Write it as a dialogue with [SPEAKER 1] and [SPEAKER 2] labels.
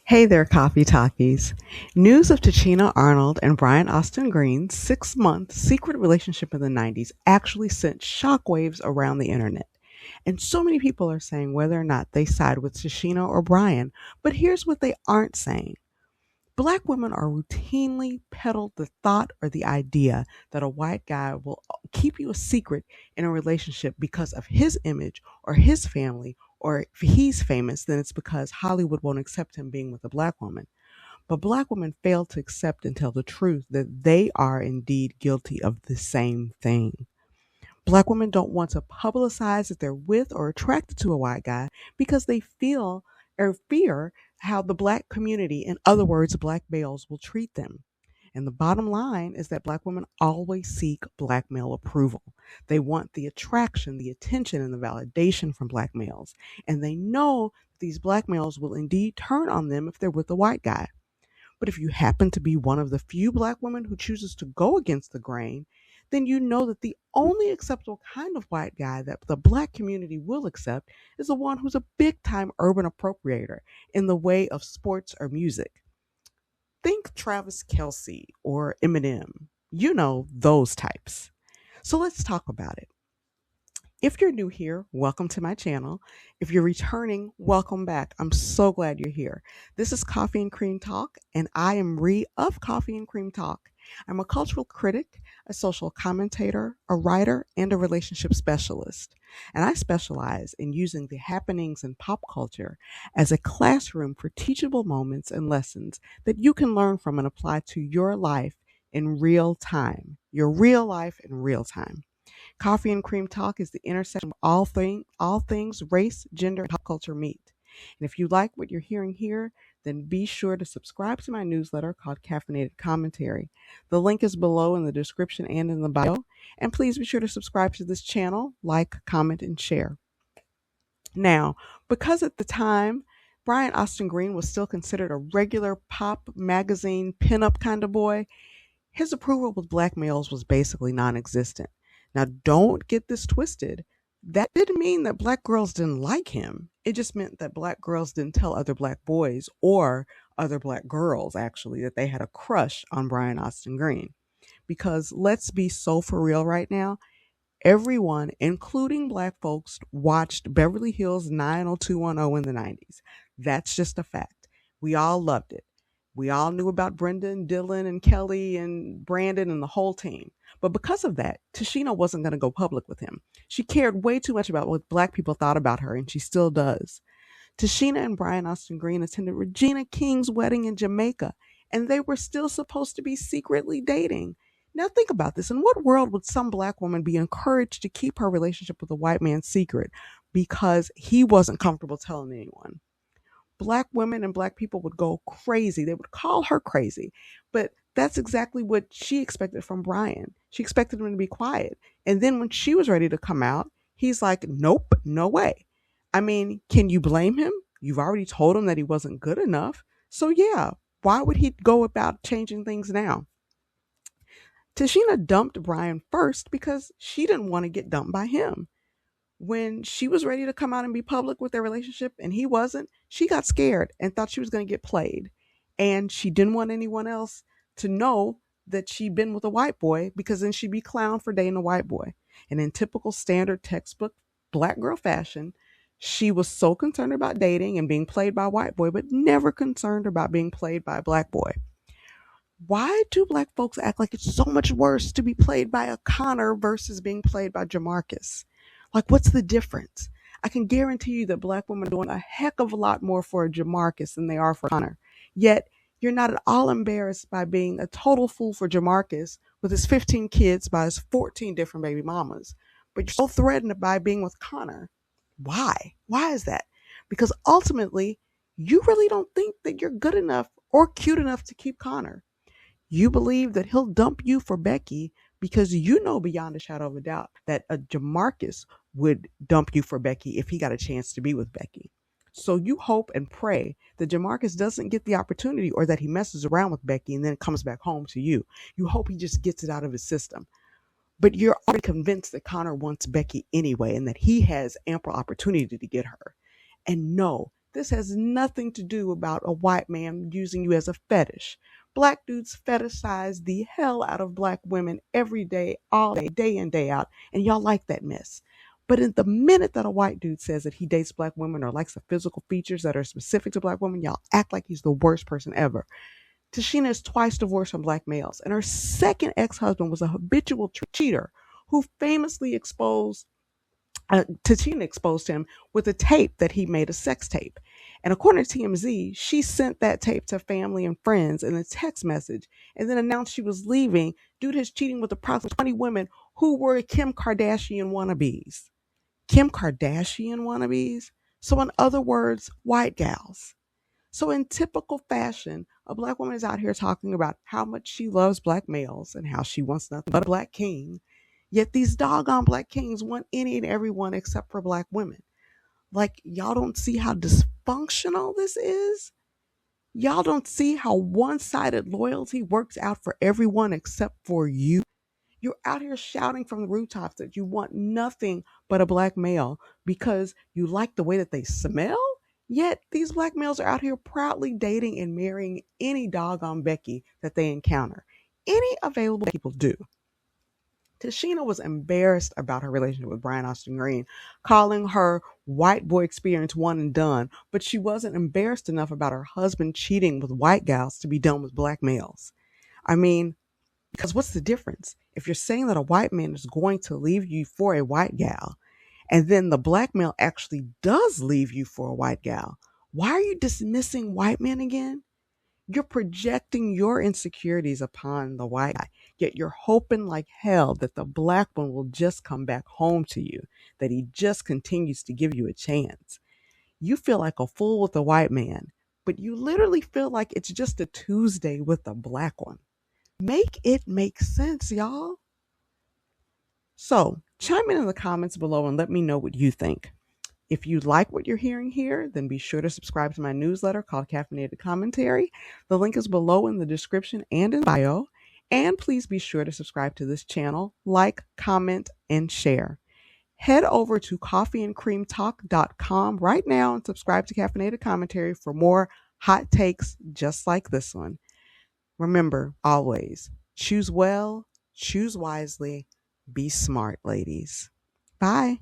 [SPEAKER 1] Hey there, Coffee Talkies. News of Tichina Arnold and Brian Austin Green's 6-month secret relationship in the 90s actually sent shockwaves around the internet. And so many people are saying whether or not they side with Tichina or Brian, but here's what they aren't saying. Black women are routinely peddled the thought or the idea that a white guy will keep you a secret in a relationship because of his image or his family, or if he's famous, then it's because Hollywood won't accept him being with a black woman. But black women fail to accept and tell the truth that they are indeed guilty of the same thing. Black women don't want to publicize that they're with or attracted to a white guy because they feel or fear how the black community, in other words, black males, will treat them. And the bottom line is that black women always seek black male approval. They want the attraction, the attention, and the validation from black males. And they know these black males will indeed turn on them if they're with a white guy. But if you happen to be one of the few black women who chooses to go against the grain, then you know that the only acceptable kind of white guy that the black community will accept is the one who's a big time urban appropriator in the way of sports or music. Think Travis Kelce or Eminem. You know, those types. So let's talk about it. If you're new here, welcome to my channel. If you're returning, welcome back. I'm so glad you're here. This is Coffee and Cream Talk, and I am Ree of Coffee and Cream Talk. I'm a cultural critic, a social commentator, a writer, and a relationship specialist. And I specialize in using the happenings in pop culture as a classroom for teachable moments and lessons that you can learn from and apply to your life in real time. Your real life in real time. Coffee and Cream Talk is the intersection of all things race, gender, and pop culture meet. And if you like what you're hearing here, then be sure to subscribe to my newsletter called Caffeinated Commentary. The link is below in the description and in the bio. And please be sure to subscribe to this channel, like, comment, and share. Now, because at the time, Brian Austin Green was still considered a regular pop magazine pinup kind of boy, his approval with black males was basically non existent. Now, don't get this twisted. That didn't mean that black girls didn't like him. It just meant that black girls didn't tell other black boys or other black girls, actually, that they had a crush on Brian Austin Green. Because let's be so for real right now, everyone, including black folks, watched Beverly Hills 90210 in the 90s. That's just a fact. We all loved it. We all knew about Brenda and Dylan and Kelly and Brandon and the whole team. But because of that, Tichina wasn't going to go public with him. She cared way too much about what black people thought about her, and she still does. Tichina and Brian Austin Green attended Regina King's wedding in Jamaica, and they were still supposed to be secretly dating. Now think about this. In what world would some black woman be encouraged to keep her relationship with a white man secret because he wasn't comfortable telling anyone? Black women and black people would go crazy. They would call her crazy. But that's exactly what she expected from Brian. She expected him to be quiet. And then when she was ready to come out, he's like, nope, no way. I mean, can you blame him? You've already told him that he wasn't good enough. So, yeah, why would he go about changing things now? Tichina dumped Brian first because she didn't want to get dumped by him. When she was ready to come out and be public with their relationship and he wasn't, she got scared and thought she was going to get played. And she didn't want anyone else to know that she'd been with a white boy because then she'd be clowned for dating a white boy. And in typical standard textbook black girl fashion, she was so concerned about dating and being played by a white boy, but never concerned about being played by a black boy. Why do black folks act like it's so much worse to be played by a Connor versus being played by Jamarcus? Like, what's the difference? I can guarantee you that black women are doing a heck of a lot more for a Jamarcus than they are for Connor. Yet, you're not at all embarrassed by being a total fool for Jamarcus with his 15 kids by his 14 different baby mamas. But you're so threatened by being with Connor. Why? Why is that? Because ultimately, you really don't think that you're good enough or cute enough to keep Connor. You believe that he'll dump you for Becky because you know beyond a shadow of a doubt that a Jamarcus would dump you for Becky if he got a chance to be with Becky. So you hope and pray that Jamarcus doesn't get the opportunity or that he messes around with Becky and then comes back home to you. You hope he just gets it out of his system. But you're already convinced that Connor wants Becky anyway and that he has ample opportunity to get her. And no, This has nothing to do about a white man using you as a fetish. Black dudes fetishize the hell out of black women every day, all day, day in, day out, and y'all like that mess. But in the minute that a white dude says that he dates black women or likes the physical features that are specific to black women, y'all act like he's the worst person ever. Tichina is twice divorced from black males, and her second ex-husband was a habitual cheater who famously exposed Tichina exposed him with a tape that he made, a sex tape. And according to TMZ, she sent that tape to family and friends in a text message and then announced she was leaving due to his cheating with approximately 20 women who were Kim Kardashian wannabes. Kim Kardashian wannabes? So, in other words, white gals. So, in typical fashion, a black woman is out here talking about how much she loves black males and how she wants nothing but a black king. Yet these doggone black kings want any and everyone except for black women. Like, y'all don't see how dysfunctional this is? Y'all don't see how one sided loyalty works out for everyone except for you? You're out here shouting from the rooftops that you want nothing but a black male because you like the way that they smell? Yet these black males are out here proudly dating and marrying any doggone Becky that they encounter. Any available people do. Tichina was embarrassed about her relationship with Brian Austin Green, calling her white boy experience one and done, but she wasn't embarrassed enough about her husband cheating with white gals to be done with black males. I mean, because what's the difference? If you're saying that a white man is going to leave you for a white gal, and then the black male actually does leave you for a white gal, why are you dismissing white men again? You're projecting your insecurities upon the white guy, yet you're hoping like hell that the black one will just come back home to you, that he just continues to give you a chance. You feel like a fool with a white man, but you literally feel like it's just a Tuesday with a black one. Make it make sense, y'all. So, chime in the comments below and let me know what you think. If you like what you're hearing here, then be sure to subscribe to my newsletter called Caffeinated Commentary. The link is below in the description and in bio. And please be sure to subscribe to this channel, like, comment, and share. Head over to coffeeandcreamtalk.com right now and subscribe to Caffeinated Commentary for more hot takes just like this one. Remember, always, choose well, choose wisely, be smart, ladies. Bye.